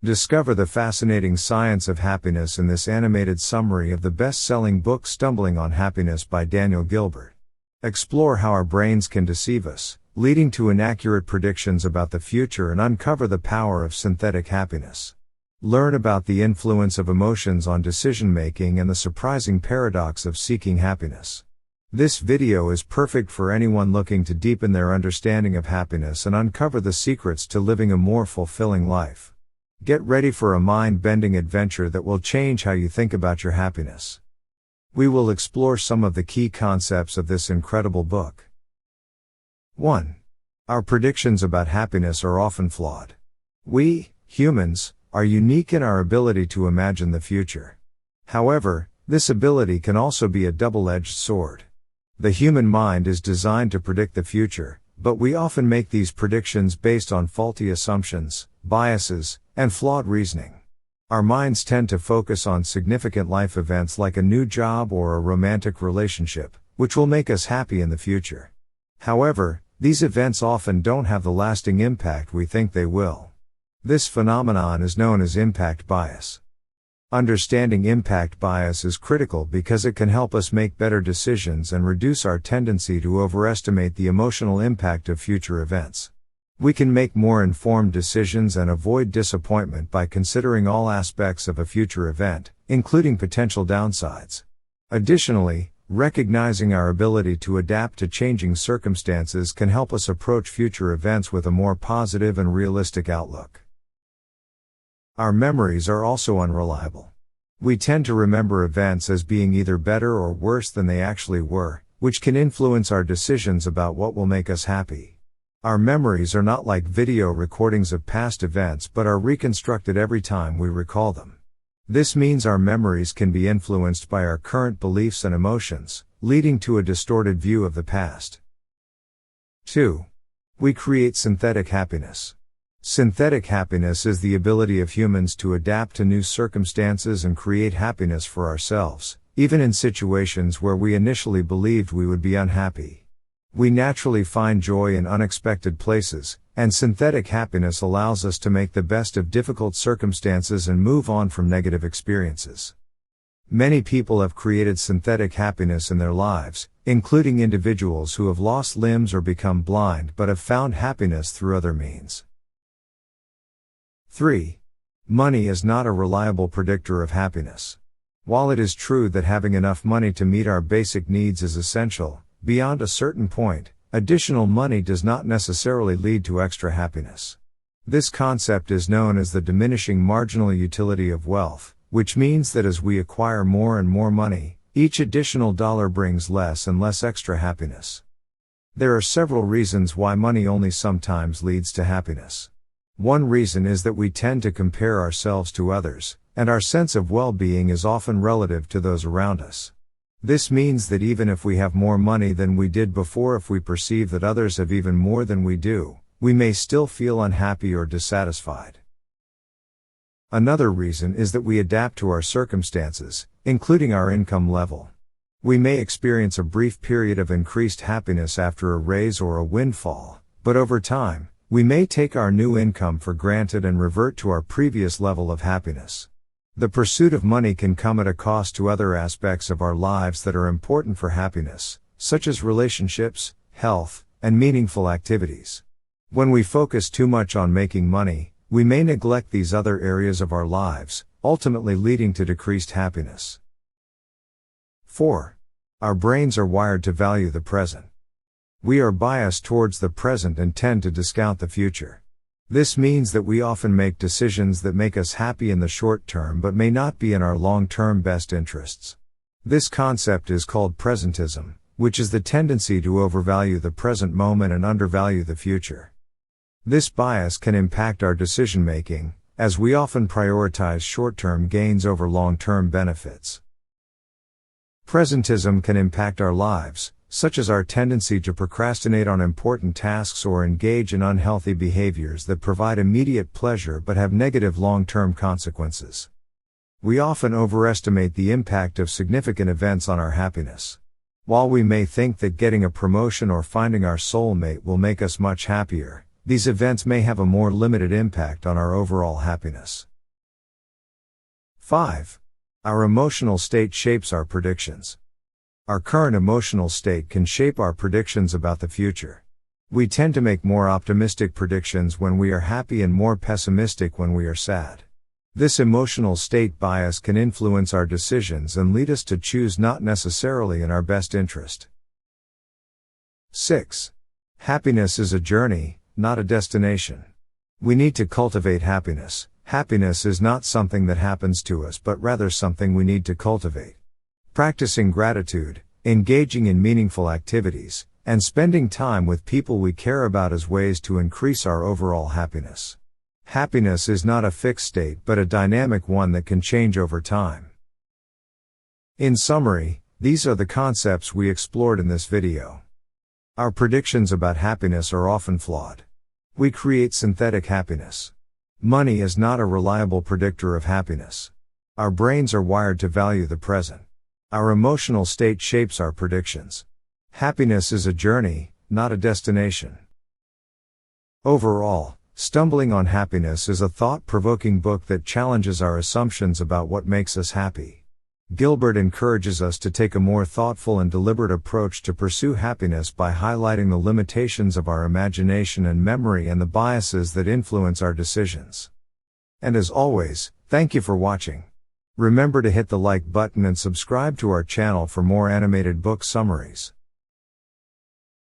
Discover the fascinating science of happiness in this animated summary of the best-selling book Stumbling on Happiness by Daniel Gilbert. Explore how our brains can deceive us, leading to inaccurate predictions about the future, and uncover the power of synthetic happiness. Learn about the influence of emotions on decision-making and the surprising paradox of seeking happiness. This video is perfect for anyone looking to deepen their understanding of happiness and uncover the secrets to living a more fulfilling life. Get ready for a mind-bending adventure that will change how you think about your happiness. We will explore some of the key concepts of this incredible book. 1. Our predictions about happiness are often flawed. We, humans, are unique in our ability to imagine the future. However, this ability can also be a double-edged sword. The human mind is designed to predict the future, but we often make these predictions based on faulty assumptions, biases, and flawed reasoning. Our minds tend to focus on significant life events like a new job or a romantic relationship, which will make us happy in the future. However, these events often don't have the lasting impact we think they will. This phenomenon is known as impact bias. Understanding impact bias is critical because it can help us make better decisions and reduce our tendency to overestimate the emotional impact of future events. We can make more informed decisions and avoid disappointment by considering all aspects of a future event, including potential downsides. Additionally, recognizing our ability to adapt to changing circumstances can help us approach future events with a more positive and realistic outlook. Our memories are also unreliable. We tend to remember events as being either better or worse than they actually were, which can influence our decisions about what will make us happy. Our memories are not like video recordings of past events but are reconstructed every time we recall them. This means our memories can be influenced by our current beliefs and emotions, leading to a distorted view of the past. 2. We create synthetic happiness. Synthetic happiness is the ability of humans to adapt to new circumstances and create happiness for ourselves, even in situations where we initially believed we would be unhappy. We naturally find joy in unexpected places, and synthetic happiness allows us to make the best of difficult circumstances and move on from negative experiences. Many people have created synthetic happiness in their lives, including individuals who have lost limbs or become blind but have found happiness through other means. 3. Money is not a reliable predictor of happiness. While it is true that having enough money to meet our basic needs is essential, beyond a certain point, additional money does not necessarily lead to extra happiness. This concept is known as the diminishing marginal utility of wealth, which means that as we acquire more and more money, each additional dollar brings less and less extra happiness. There are several reasons why money only sometimes leads to happiness. One reason is that we tend to compare ourselves to others, and our sense of well-being is often relative to those around us. This means that even if we have more money than we did before, if we perceive that others have even more than we do, we may still feel unhappy or dissatisfied. Another reason is that we adapt to our circumstances, including our income level. We may experience a brief period of increased happiness after a raise or a windfall, but over time, we may take our new income for granted and revert to our previous level of happiness. The pursuit of money can come at a cost to other aspects of our lives that are important for happiness, such as relationships, health, and meaningful activities. When we focus too much on making money, we may neglect these other areas of our lives, ultimately leading to decreased happiness. 4. Our brains are wired to value the present. We are biased towards the present and tend to discount the future. This means that we often make decisions that make us happy in the short term but may not be in our long-term best interests. This concept is called presentism, which is the tendency to overvalue the present moment and undervalue the future. This bias can impact our decision-making, as we often prioritize short-term gains over long-term benefits. Presentism can impact our lives, such as our tendency to procrastinate on important tasks or engage in unhealthy behaviors that provide immediate pleasure but have negative long-term consequences. We often overestimate the impact of significant events on our happiness. While we may think that getting a promotion or finding our soulmate will make us much happier, these events may have a more limited impact on our overall happiness. 5. Our emotional state shapes our predictions. Our current emotional state can shape our predictions about the future. We tend to make more optimistic predictions when we are happy and more pessimistic when we are sad. This emotional state bias can influence our decisions and lead us to choose not necessarily in our best interest. 6. Happiness is a journey, not a destination. We need to cultivate happiness. Happiness is not something that happens to us but rather something we need to cultivate. Practicing gratitude, engaging in meaningful activities, and spending time with people we care about as ways to increase our overall happiness. Happiness is not a fixed state but a dynamic one that can change over time. In summary, these are the concepts we explored in this video. Our predictions about happiness are often flawed. We create synthetic happiness. Money is not a reliable predictor of happiness. Our brains are wired to value the present. Our emotional state shapes our predictions. Happiness is a journey, not a destination. Overall, Stumbling on Happiness is a thought-provoking book that challenges our assumptions about what makes us happy. Gilbert encourages us to take a more thoughtful and deliberate approach to pursue happiness by highlighting the limitations of our imagination and memory and the biases that influence our decisions. And as always, thank you for watching. Remember to hit the like button and subscribe to our channel for more animated book summaries.